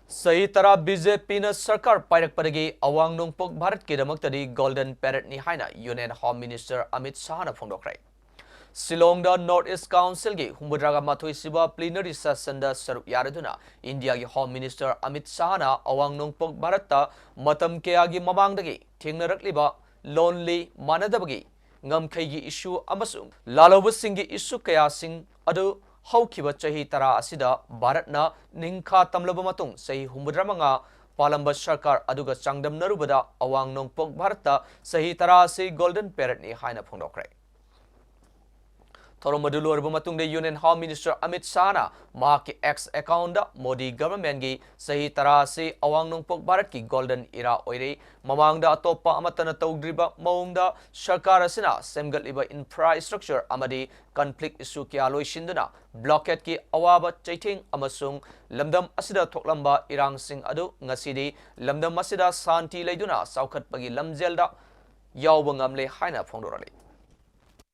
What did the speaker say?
सही तरह बीजेपी न सरकार पायरक पदगी अवांग नोंगपोक भारत-Kidamaktadi गोल्डन पैरेड नि हाइना union home minister Amit Shah न फोंदोखरे शिलोंग द नॉर्थ ईस्ट काउंसिल की हुमुद्रागा माथोई सिबा प्लीनरी सेशन द सरुप यारदुना इंडिया की होम मिनिस्टर अमित शाह न अवांग नोंगपोक भारत मतम केयागी ममांगदगी थेंगनरकलिबा लोनली मानदबगी ngamkhaygi issue amasung lalobusinggi issue kayasing adu haukiba chahi tara asida bharatna ningkha tamlaba matung sahi humudramanga palamba sarkar aduga changdamnarubada awang nongpok bharata sahi tara se golden parrot ni haina phongdokhre Thoromadulu arba matung de Union Home Minister Amit Shah na mahaki ex account da Modi government gi sahi tara se awang nongpok bharat ki golden era oire mamang da atopa amatana tawdriba maung da sarkar asina semgatliba infrastructure amadi conflict issue kya loisinduna blockade ki awaba chaithing amasung lamdam asida thoklamba irang sing adu ngasidi lamdam asida santi leiduna saukhat pagi lamjel da yawba ngamle haina phongdorali